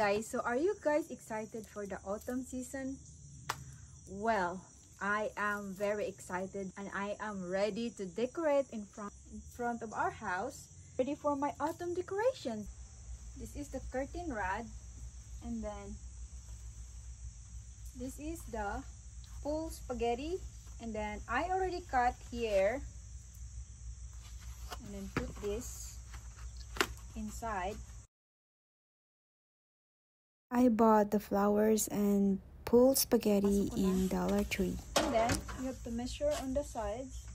guys, so are you guys excited for the autumn season? Well, I am very excited and I am ready to decorate in front of our house, ready for my autumn decorations. This is the curtain rod, and then this is the full spaghetti, and then I already cut here and then put this inside. I bought the flowers and pulled spaghetti in Dollar Tree. And then you have to measure on the sides.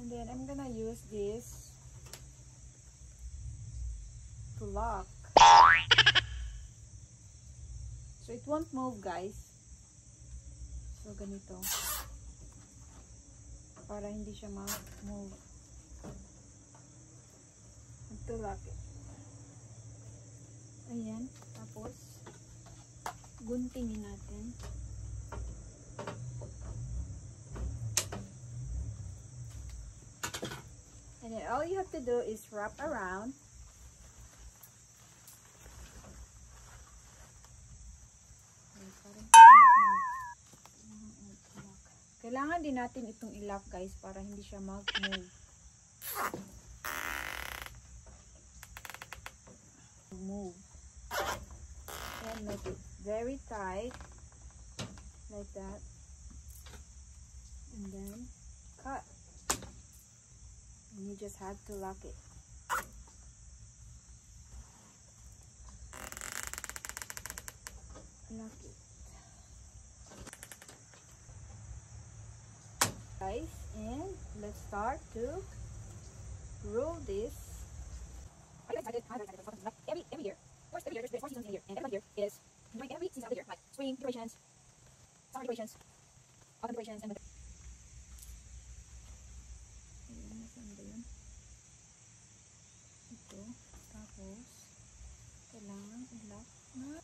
And then I'm gonna use this to lock. So it won't move, guys. So ganito. Para hindi siya ma-move. Have to lock it. Ayan. Tapos, guntingin natin. And then all you have to do is wrap around. Kailangan din natin itong i-lock, guys, para hindi siya mag-move. And make it very tight, like that. And then cut. And you just have to lock it. Lock it. Guys, and let's start to roll this. Every year, of course, every year there's 4 seasons in a year, and every year is enjoying every season of the year, like spring decorations, summer decorations, autumn decorations, and winter. Ito, tapos kailangan i-lock na.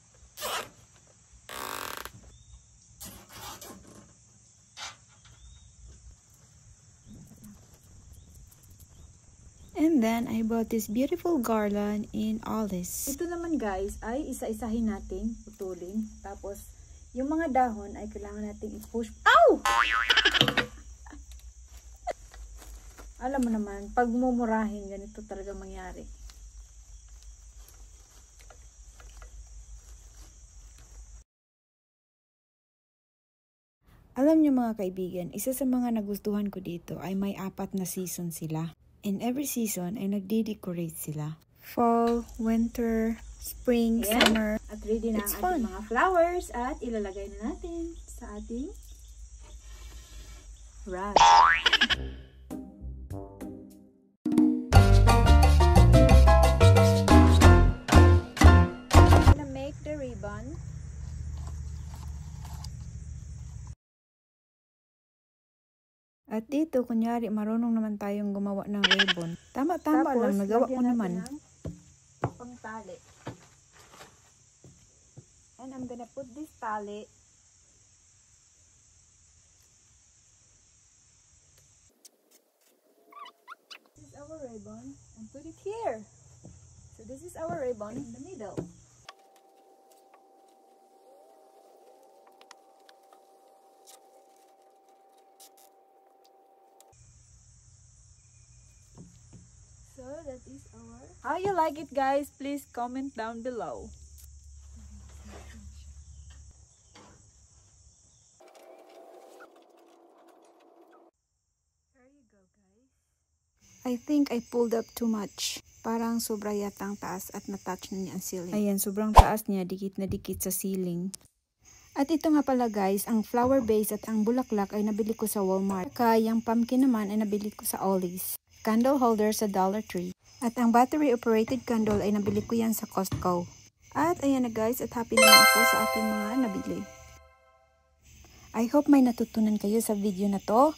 And then, I bought this beautiful garland in Ollie's. Ito naman, guys, ay isa-isahin natin, putulin. Tapos, yung mga dahon ay kailangan natin i-push. Ow! Alam mo naman, pag mumurahin, ganito talaga mangyari. Alam niyo mga kaibigan, isa sa mga nagustuhan ko dito ay may 4 na season sila. In every season ay nagde-decorate sila. Fall, winter, spring, summer. At ready na ang ating mga flowers at ilalagay na natin sa ating rod. I'm gonna make the ribbon. At dito, kunyari, marunong naman tayong gumawa ng ribbon. Tama-tama lang, nagawa ko naman. Pang tali. And I'm gonna put this tali this is our ribbon and put it here. So this is our ribbon in the middle. So that is our... How you like it, guys? Please comment down below. There you go, guys. I think I pulled up too much. Parang sobra yatang taas at na-touch na niya ang ceiling. Ayan, sobrang taas niya, dikit na dikit sa ceiling. At ito nga pala, guys, ang flower base at ang bulaklak ay nabili ko sa Walmart. Kaya yung pumpkin naman ay nabili ko sa Ollie's. Candle holder sa Dollar Tree. At ang battery-operated candle ay nabili ko yan sa Costco. At ayan na, guys, at happy naman ako sa aking mga nabili. I hope may natutunan kayo sa video na to.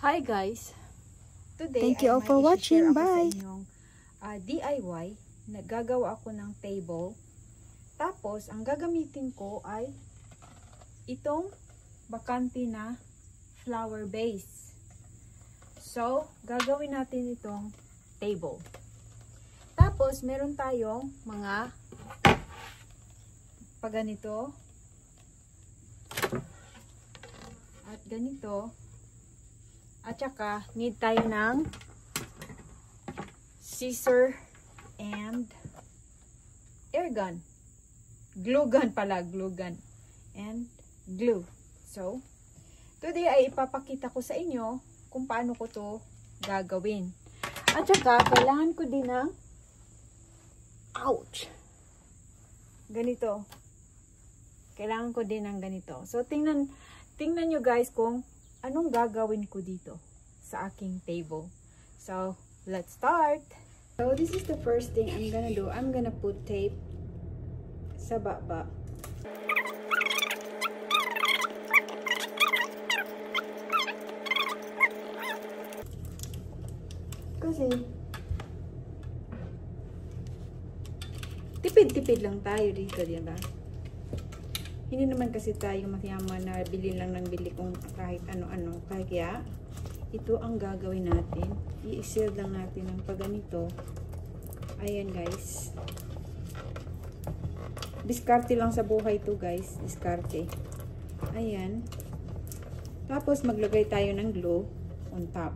Hi, guys. Today, Thank you all for watching. Bye! DIY. Nagagawa ako ng table. Tapos, ang gagamitin ko ay itong bakante na flower base. So, gagawin natin itong table. Tapos, meron tayong mga ganito at ganito, at saka need tayo ng scissor and air gun, glue gun pala, glue gun and glue. So today ay ipapakita ko sa inyo kung paano ko to gagawin, at saka kailangan ko din ng ganito. Kailangan ko din ng ganito. So, tingnan nyo guys kung anong gagawin ko dito sa aking table. So, let's start. So, this is the first thing I'm gonna do. I'm gonna put tape sa baba. Kasi, tipid-tipid lang tayo dito, diba? Hindi naman kasi tayo mayaman na bili lang ng bili kung kahit ano-ano. Kaya, ito ang gagawin natin. I-seal lang natin ng paganito. Ayan guys. Diskarte lang sa buhay to guys. Diskarte. Ayan. Tapos, maglagay tayo ng glue on top.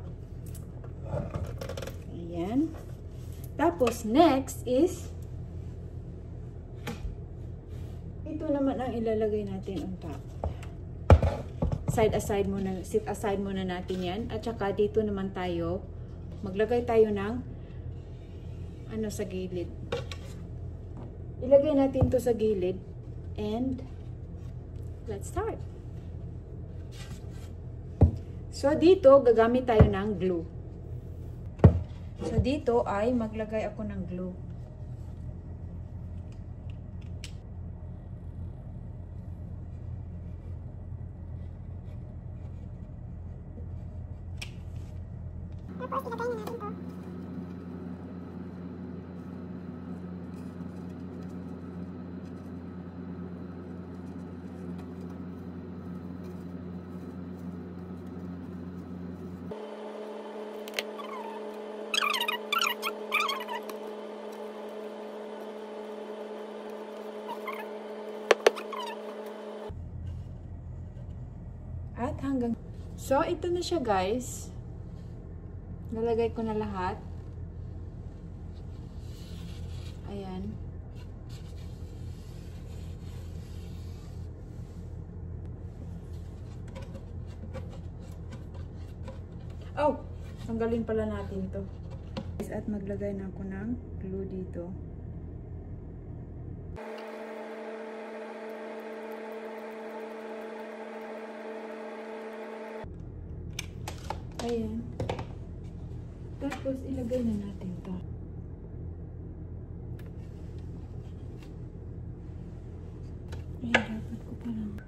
Ayan. Tapos, next is ito naman ang ilalagay natin on top. Set aside muna natin yan. At saka dito naman tayo, maglagay tayo ng sa gilid. Ilagay natin to sa gilid and let's start. So dito, gagamit tayo ng glue. So dito ay maglagay ako ng glue. Tapos, ilagay na natin to. At hanggang... So, ito na siya guys. Nalagay ko na lahat. Ayan. Oh! Tanggalin pala natin ito. At maglagay na ako ng glue dito. Ayan. Tapos, ilagay na natin ito. Ay, dapat ko palang.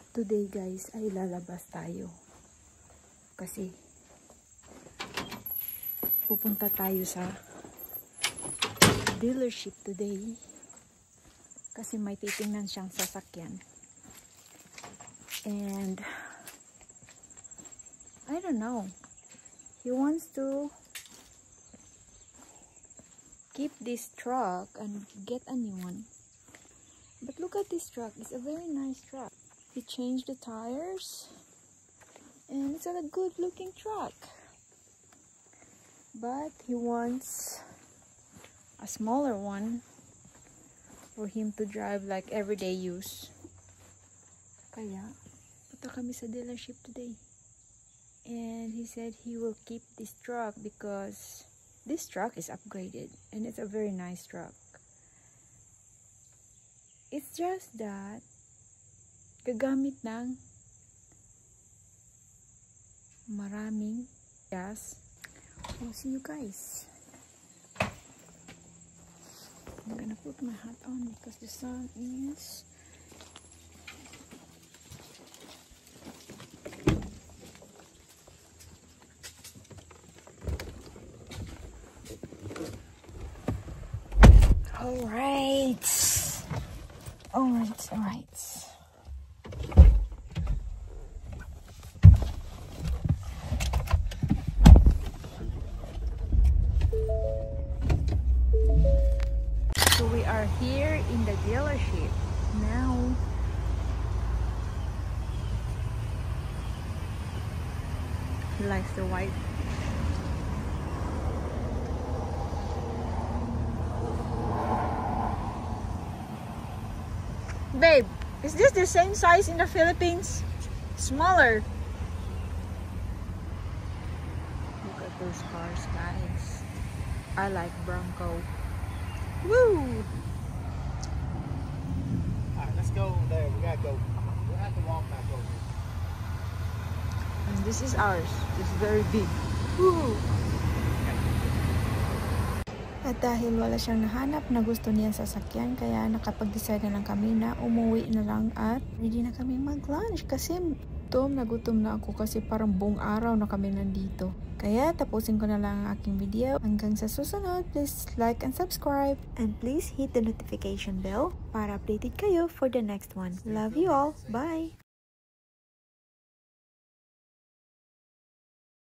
Today guys ay lalabas tayo kasi pupunta tayo sa dealership today kasi may titingnan siyang sasakyan, and I don't know, he wants to keep this truck and get a new one. But look at this truck, it's a very nice truck. He changed the tires. And it's a good looking truck. But he wants a smaller one for him to drive like everyday use. Kaya, punta kami sa dealership today. And he said he will keep this truck because this truck is upgraded and it's a very nice truck. It's just that gagamit ng maraming gas. I'll see you guys. I'm gonna put my hat on because the sun is Alright. So we are here in the dealership now. He likes the white. Babe, is this the same size in the Philippines? Smaller. Look at those cars, guys. I like Bronco. Woo! Alright, let's go there. We gotta go. We'll have to walk back over. And this is ours. It's very big. Woo! At dahil wala siyang nahanap na gusto niyang sasakyan, kaya nakapag-decide na lang kami na umuwi na lang at ready na kami mag-lunch kasi gutom na ako kasi parang buong araw na kami nandito. Kaya tapusin ko na lang ang aking video. Hanggang sa susunod, please like and subscribe and please hit the notification bell para updated kayo for the next one. Love you all. Bye!